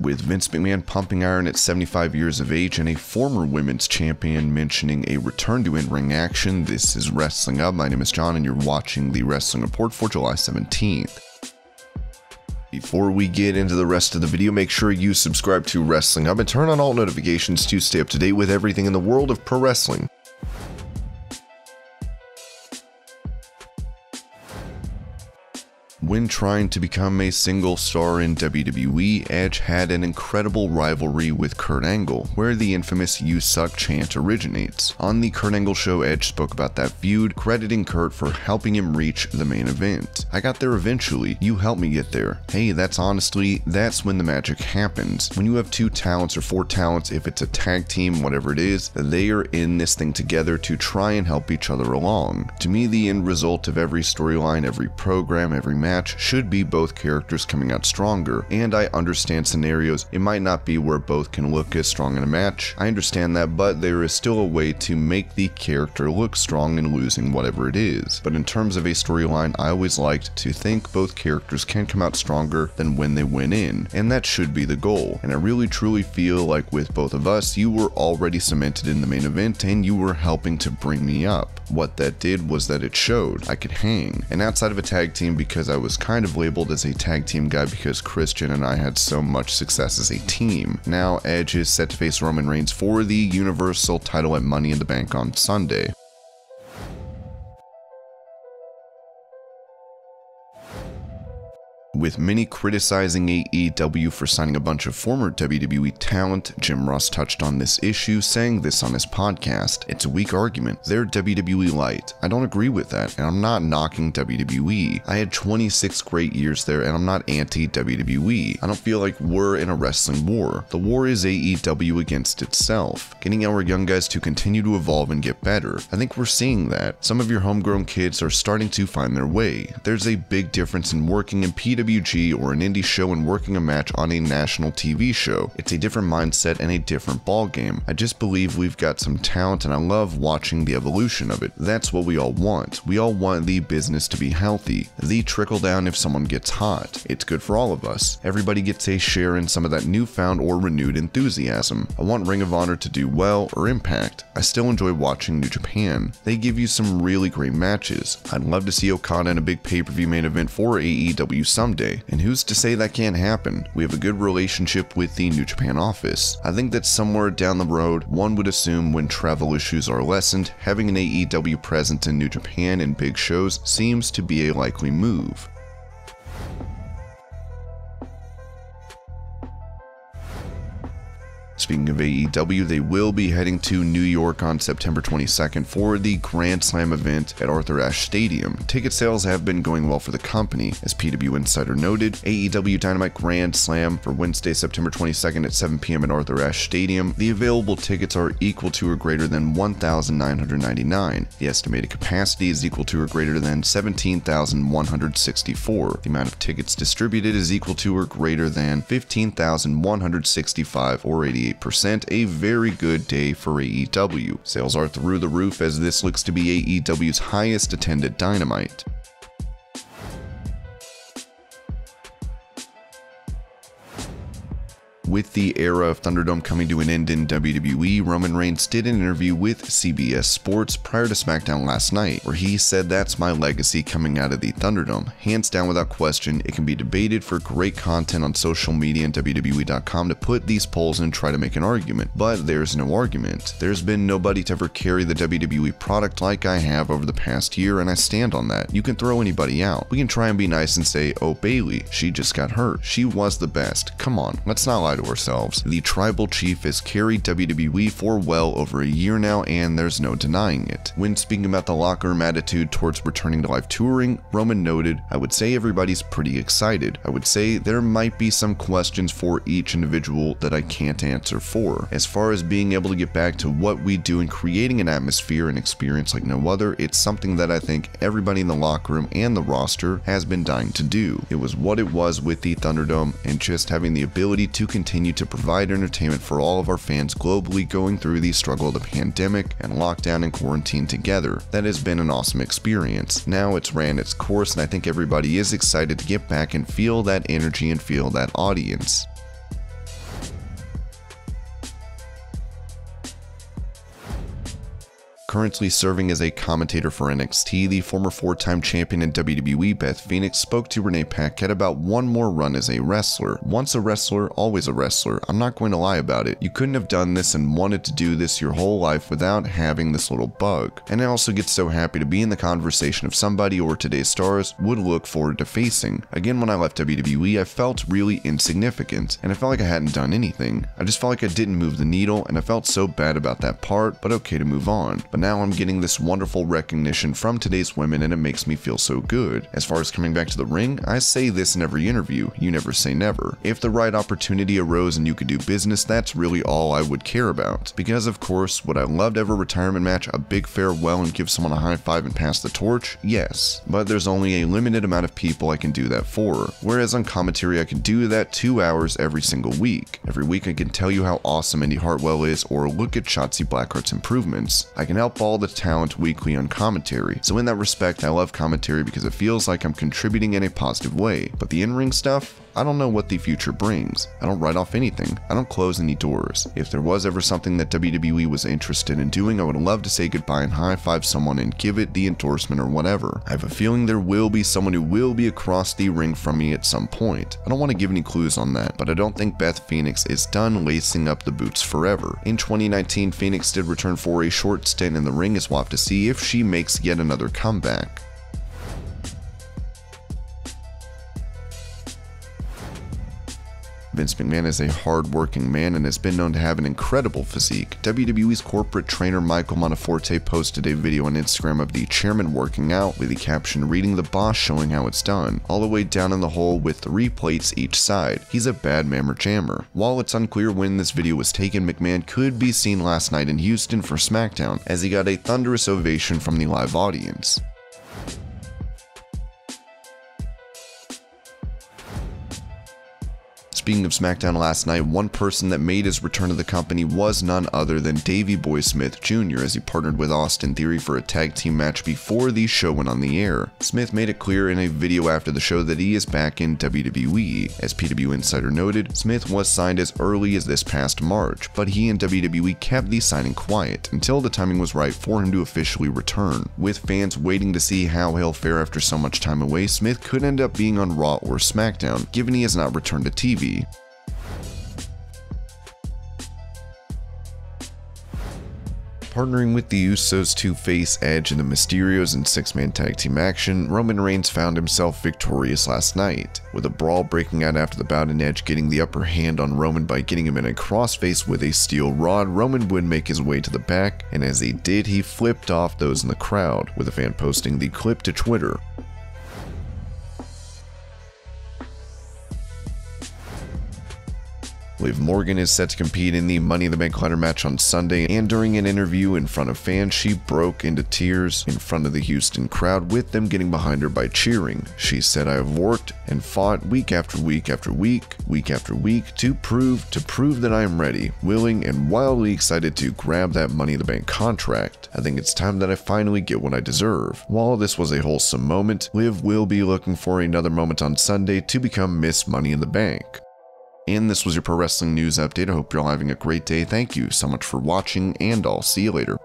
With Vince McMahon pumping iron at 75 years of age and a former women's champion mentioning a return to in-ring action, this is Wrestling Up. My name is John and you're watching the Wrestling Report for July 17th. Before we get into the rest of the video, make sure you subscribe to Wrestling Up and turn on all notifications to stay up to date with everything in the world of pro wrestling. When trying to become a single star in WWE, Edge had an incredible rivalry with Kurt Angle, where the infamous "You Suck" chant originates. On the Kurt Angle show, Edge spoke about that feud, crediting Kurt for helping him reach the main event. "I got there eventually, you helped me get there." Hey, that's when the magic happens. When you have two talents or four talents, if it's a tag team, whatever it is, they are in this thing together to try and help each other along. To me, the end result of every storyline, every program, every match should be both characters coming out stronger, and I understand scenarios it might not be where both can look as strong in a match. I understand that, but there is still a way to make the character look strong in losing whatever it is. But in terms of a storyline, I always liked to think both characters can come out stronger than when they went in, and that should be the goal. And I really truly feel like with both of us, you were already cemented in the main event and you were helping to bring me up. What that did was that it showed I could hang. And outside of a tag team, because I was kind of labeled as a tag team guy because Christian and I had so much success as a team. Now Edge is set to face Roman Reigns for the Universal title at Money in the Bank on Sunday. With many criticizing AEW for signing a bunch of former WWE talent, Jim Ross touched on this issue, saying this on his podcast. "It's a weak argument. They're WWE light. I don't agree with that, and I'm not knocking WWE. I had 26 great years there, and I'm not anti-WWE. I don't feel like we're in a wrestling war. The war is AEW against itself, getting our young guys to continue to evolve and get better. I think we're seeing that. Some of your homegrown kids are starting to find their way. There's a big difference in working in PWG or an indie show and working a match on a national TV show. It's a different mindset and a different ballgame. I just believe we've got some talent and I love watching the evolution of it. That's what we all want. We all want the business to be healthy. The trickle down if someone gets hot. It's good for all of us. Everybody gets a share in some of that newfound or renewed enthusiasm. I want Ring of Honor to do well or Impact. I still enjoy watching New Japan. They give you some really great matches. I'd love to see Okada in a big pay-per-view main event for AEW someday. And who's to say that can't happen? We have a good relationship with the New Japan office. I think that somewhere down the road, one would assume when travel issues are lessened, having an AEW presence in New Japan and big shows seems to be a likely move. Speaking of AEW, they will be heading to New York on September 22nd for the Grand Slam event at Arthur Ashe Stadium. Ticket sales have been going well for the company. As PW Insider noted, AEW Dynamite Grand Slam for Wednesday, September 22nd at 7 p.m. at Arthur Ashe Stadium. The available tickets are equal to or greater than 1,999. The estimated capacity is equal to or greater than 17,164. The amount of tickets distributed is equal to or greater than 15,165 or 88%, a very good day for AEW. Sales are through the roof as this looks to be AEW's highest attended Dynamite. With the era of Thunderdome coming to an end in WWE, Roman Reigns did an interview with CBS Sports prior to SmackDown last night, where he said, "That's my legacy coming out of the Thunderdome. Hands down without question, it can be debated for great content on social media and WWE.com to put these polls and try to make an argument, but there's no argument. There's been nobody to ever carry the WWE product like I have over the past year, and I stand on that. You can throw anybody out. We can try and be nice and say, oh, Bayley, she just got hurt. She was the best. Come on, let's not lie to ourselves. The Tribal Chief has carried WWE for well over a year now, and there's no denying it." When speaking about the locker room attitude towards returning to live touring, Roman noted, "I would say everybody's pretty excited. I would say there might be some questions for each individual that I can't answer for. As far as being able to get back to what we do and creating an atmosphere and experience like no other, it's something that I think everybody in the locker room and the roster has been dying to do. It was what it was with the Thunderdome, and just having the ability to continue to provide entertainment for all of our fans globally going through the struggle of the pandemic and lockdown and quarantine together. That has been an awesome experience. Now it's ran its course, and I think everybody is excited to get back and feel that energy and feel that audience." Currently serving as a commentator for NXT, the former 4-time champion in WWE, Beth Phoenix, spoke to Renee Paquette about one more run as a wrestler. Once a wrestler, always a wrestler. I'm not going to lie about it. You couldn't have done this and wanted to do this your whole life without having this little bug. And I also get so happy to be in the conversation of somebody or today's stars would look forward to facing. Again, when I left WWE, I felt really insignificant, and I felt like I hadn't done anything. I just felt like I didn't move the needle, and I felt so bad about that part, but okay to move on. But now I'm getting this wonderful recognition from today's women, and it makes me feel so good. As far as coming back to the ring, I say this in every interview, you never say never. If the right opportunity arose and you could do business, that's really all I would care about. Because of course, would I love to have a retirement match, a big farewell, and give someone a high five and pass the torch? Yes. But there's only a limited amount of people I can do that for. Whereas on commentary, I can do that 2 hours every single week. Every week I can tell you how awesome Indy Hartwell is, or look at Shotzi Blackheart's improvements. I can help all the talent weekly on commentary. So in that respect, I love commentary because it feels like I'm contributing in a positive way. But the in-ring stuff? I don't know what the future brings. I don't write off anything. I don't close any doors. If there was ever something that WWE was interested in doing, I would love to say goodbye and high-five someone and give it the endorsement or whatever. I have a feeling there will be someone who will be across the ring from me at some point. I don't want to give any clues on that, but I don't think Beth Phoenix is done lacing up the boots forever. In 2019, Phoenix did return for a short stint in the ring, as we'll have to see if she makes yet another comeback. Vince McMahon is a hard-working man and has been known to have an incredible physique. WWE's corporate trainer Michael Monteforte posted a video on Instagram of the chairman working out with the caption reading the boss showing how it's done, all the way down in the hole with 3 plates each side. He's a bad mammer jammer. While it's unclear when this video was taken, McMahon could be seen last night in Houston for SmackDown, as he got a thunderous ovation from the live audience. Speaking of SmackDown last night, one person that made his return to the company was none other than Davey Boy Smith Jr. as he partnered with Austin Theory for a tag team match before the show went on the air. Smith made it clear in a video after the show that he is back in WWE. As PW Insider noted, Smith was signed as early as this past March, but he and WWE kept the signing quiet until the timing was right for him to officially return. With fans waiting to see how he'll fare after so much time away, Smith could end up being on Raw or SmackDown, given he has not returned to TV. Partnering with the Usos to face Edge and the Mysterios in 6-man tag team action, Roman Reigns found himself victorious last night, with a brawl breaking out after the bout and Edge getting the upper hand on Roman by getting him in a crossface with a steel rod. Roman would make his way to the back, and as he did, he flipped off those in the crowd, with a fan posting the clip to Twitter. Liv Morgan is set to compete in the Money in the Bank ladder match on Sunday, and during an interview in front of fans, she broke into tears in front of the Houston crowd, with them getting behind her by cheering. She said, "I have worked and fought week after week after week, week after week to prove that I am ready, willing, and wildly excited to grab that Money in the Bank contract. I think it's time that I finally get what I deserve." While this was a wholesome moment, Liv will be looking for another moment on Sunday to become Miss Money in the Bank. And this was your Pro Wrestling News Update. I hope you're all having a great day. Thank you so much for watching, and I'll see you later.